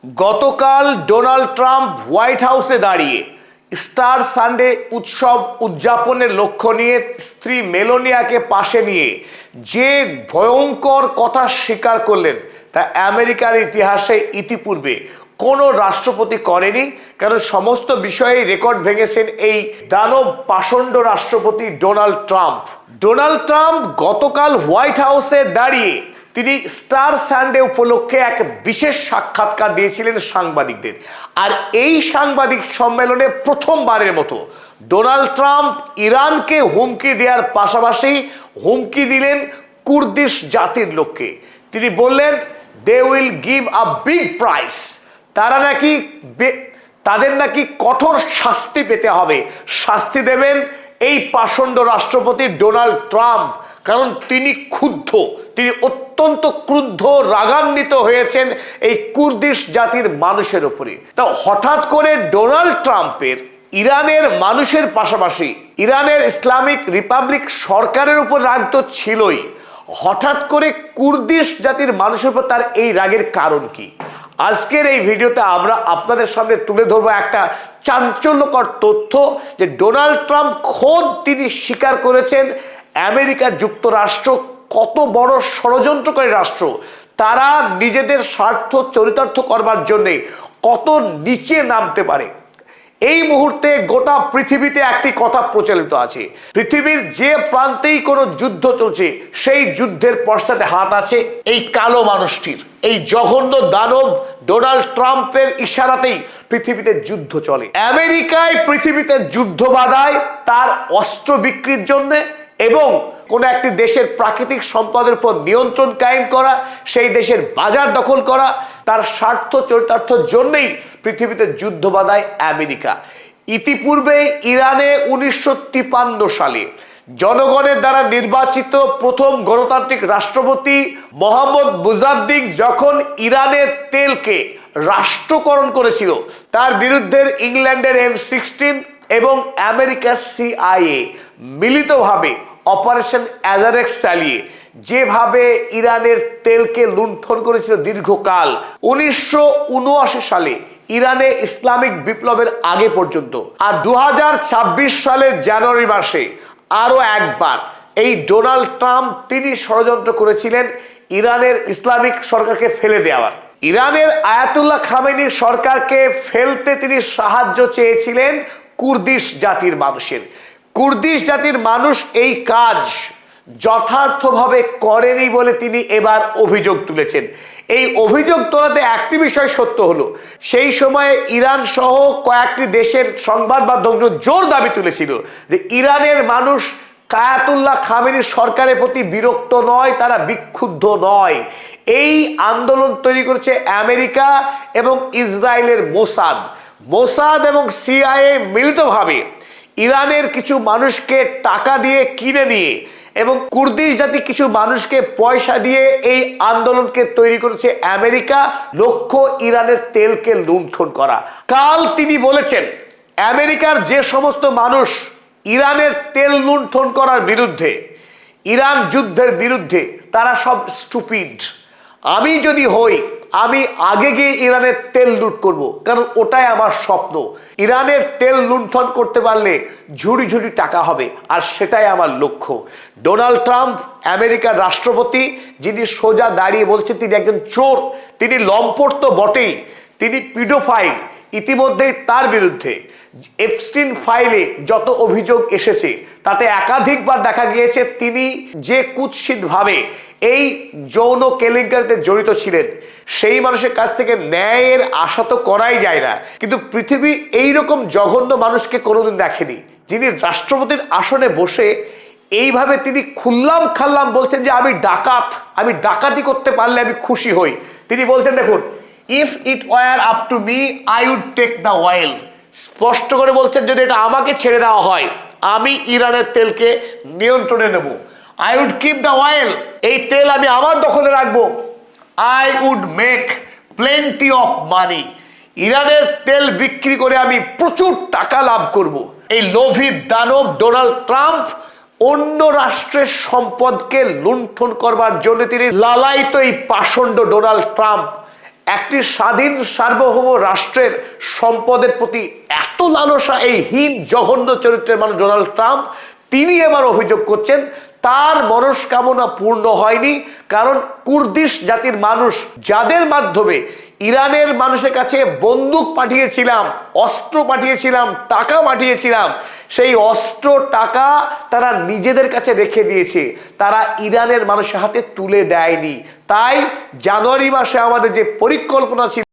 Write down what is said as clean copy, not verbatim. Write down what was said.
গতকাল Donald Trump white হাউসে দাঁড়িয়ে স্টার সানডে উৎসব উদযাপনের লক্ষ্য নিয়ে স্ত্রী মেলোনিয়াকে পাশে নিয়ে যে ভয়ঙ্কর কথা স্বীকার করলেন তা আমেরিকার ইতিহাসে ইতিপূর্বে কোনো রাষ্ট্রপতি করেনি। কারণ সমস্ত বিষয়ে রেকর্ড ভেঙেছেন এই দানব পাষণ্ড রাষ্ট্রপতি ডোনাল্ড ট্রাম্প। ডোনাল্ড ট্রাম্প গতকাল হোয়াইট হাউসে দাঁড়িয়ে তিনি স্টার সানডে উপলক্ষে এক বিশেষ সাক্ষাৎকার দিয়েছিলেন সাংবাদিকদের। আর এই সাংবাদিক সম্মেলনে প্রথমবারের মতো ডোনাল্ড ট্রাম্প ইরানকে হুমকি দেওয়ার পাশাপাশি হুমকি দিলেন কুর্দিশ জাতির লোককে। তিনি বললেন they will give a big price, তাদের নাকি কঠোর শাস্তি পেতে হবে, শাস্তি দেবেন এই পাষণ্ড রাষ্ট্রপতি ডোনাল্ড ট্রাম্প। কারণ তিনি ক্ষুব্ধ, তিনি অত্যন্ত ক্রুদ্ধ, রাগান্বিত হয়েছেন এই কুর্দিশ জাতির মানুষের উপরে। তা হঠাৎ করে ডোনাল্ড ট্রাম্পের ইরানের মানুষের পাশাপাশি ইরানের ইসলামিক রিপাবলিক সরকারের উপর রাগ তো ছিলই, হঠাৎ করে কুর্দিশ জাতির মানুষের উপর তার এই রাগের কারণ কি? আজকের এই ভিডিওতে আমরা আপনাদের সামনে তুলে ধরবো একটা চাঞ্চল্যকর তথ্য যে ডোনাল্ড ট্রাম্প খোদ তিনি স্বীকার করেছেন আমেরিকা যুক্তরাষ্ট্র কত বড় ষড়যন্ত্রকারী রাষ্ট্র। তারা নিজেদের স্বার্থ চরিতার্থ করবার জন্যে কত নিচে নামতে পারে। এই মুহূর্তে গোটা পৃথিবীতে একটি কথা প্রচলিত আছে, পৃথিবীর যে প্রান্তেই কোনো যুদ্ধ চলছে সেই যুদ্ধের পশ্চাতে হাত আছে এই কালো মানুষটির। এই জঘন্য দানব ডোনাল্ড ট্রাম্পের ইশারাতেই পৃথিবীতে যুদ্ধ চলে। আমেরিকায় পৃথিবীতে যুদ্ধ বাধায় তার অস্ত্র বিক্রির জন্য এবং কোন একটি দেশের প্রাকৃতিক সম্পদের উপর নিয়ন্ত্রণ কায়েম করা, সেই দেশের বাজার দখল করা, তার স্বার্থ চরিতার্থের জন্যই পৃথিবীতে যুদ্ধ বাধায় আমেরিকা। ইতিপূর্বে ইরানে 1953 সালে জনগণের দ্বারা নির্বাচিত প্রথম গণতান্ত্রিক রাষ্ট্রপতি মোহাম্মদ মুজাদ্দিক যখন ইরানের তেলকে রাষ্ট্রকরণ করেছিল, তার বিরুদ্ধে ইংল্যান্ডের M16 এবং আমেরিকার CIA মিলিতভাবে অপারেশন অ্যাজারেক্স চালিয়ে যেভাবে ইরানের তেলকে লুণ্ঠন করেছিল দীর্ঘকাল, 1979 সালে ইরানে ইসলামিক বিপ্লবের আগে পর্যন্ত, আর 2026 সালের জানুয়ারি মাসে আরো একবার এই ডোনাল্ড ট্রাম্প তিনি ষড়যন্ত্র করেছিলেন ইরানের ইসলামিক সরকারকে ফেলে দেওয়ার। ইরানের আয়াতুল্লাহ খামেনির সরকারকে ফেলতে তিনি সাহায্য চেয়েছিলেন কুর্দিশ জাতির মানুষের। কুর্দিশ জাতির মানুষ এই কাজ যথার্থভাবে করেনি বলে তিনি এবার অভিযোগ তুলেছেন। এই অভিযোগ তোলাতে একটি বিষয় সত্য হলো, সেই সময়ে ইরান সহ কয়েকটি দেশের সংবাদ মাধ্যম জোর দাবি তুলেছিল যে ইরানের মানুষ আয়াতুল্লাহ খামেনির সরকারের প্রতি বিরক্ত নয়, তারা বিক্ষুব্ধ নয়। এই আন্দোলন তৈরি করেছে আমেরিকা এবং ইসরায়েলের মোসাদ এবং CIA মিলিতভাবে ইরানের কিছু মানুষকে টাকা দিয়ে কিনে নিয়ে এবং কুর্দিশ জাতি কিছু মানুষকে পয়সা দিয়ে এই আন্দোলনকে তৈরি করেছে আমেরিকা, লক্ষ্য ইরানের তেলকে লুণ্ঠন করা। কাল তিনি বলেছেন আমেরিকার যে সমস্ত মানুষ ইরানের তেল লুণ্ঠন করার বিরুদ্ধে, ইরান যুদ্ধের বিরুদ্ধে, তারা সব স্টুপিড। আমি যদি হই আমি আগে গিয়ে ইরানের তেল লুট করব, কারণ ওটাই আমার স্বপ্ন। ইরানের তেল লুণ্ঠন করতে পারলে ঝুড়ি ঝুড়ি টাকা হবে, আর সেটাই আমার লক্ষ্য। ডোনাল্ড ট্রাম্প আমেরিকার রাষ্ট্রপতি, যিনি সোজা দাঁড়িয়ে বলছেন তিনি একজন চোর, তিনি লম্পট তো বটেই, তিনি পিডোফাইল। ইতিমধ্যেই তার বিরুদ্ধে এপস্টিন ফাইলে যত অভিযোগ এসেছে তাতে একাধিকবার দেখা গিয়েছে তিনি যে কুৎসিতভাবে এই যৌন কেলেঙ্কারিতে জড়িত ছিলেন, সেই মানুষের কাছ থেকে ন্যায়ের আশা তো করাই যায় না। কিন্তু পৃথিবী এইরকম জঘন্য মানুষকে কোনোদিন দেখেনি, যিনি রাষ্ট্রপতির আসনে বসে এইভাবে তিনি খুল্লাম খাল্লাম বলছেন যে আমি ডাকাত, আমি ডাকাতি করতে পারলে আমি খুশি হই। তিনি বলছেন দেখুন, if it were up to me I would take the oil. স্পষ্ট করে বলছেন যদি এটা আমাকে ছেড়ে দেওয়া হয় আমি ইরানের তেলকে নিয়ন্ত্রণে নেব। I would keep the oil, এই তেল আমি আমার দখলে রাখবো। I would make plenty of money, ইরানের তেল বিক্রি করে আমি প্রচুর টাকা লাভ করব। এই লোভী দানব ডোনাল্ড ট্রাম্প অন্য রাষ্ট্রের সম্পদকে লুণ্ঠন করবার জন্য তিনি লালায়িত এই পাষণ্ড ডোনাল্ড ট্রাম্প একটি স্বাধীন সার্বভৌম রাষ্ট্রের সম্পদের প্রতি এত লালসা এই হীন জঘন্য চরিত্রের মানুষ ডোনাল্ড ট্রাম্প, তিনি এবার অভিযোগ করছেন তার মনস্কামনা পূর্ণ হয়নি, কারণ কুর্দিশ জাতির মানুষ যাদের মাধ্যমে ইরানের মানুষের কাছে বন্দুক পাঠিয়েছিলাম, অস্ত্র পাঠিয়েছিলাম, টাকা পাঠিয়েছিলাম, সেই অস্ত্র টাকা তারা নিজেদের কাছে রেখে দিয়েছে, তারা ইরানের মানুষের হাতে তুলে দেয়নি। তাই জানুয়ারি মাসে আমাদের যে পরিকল্পনা ছিল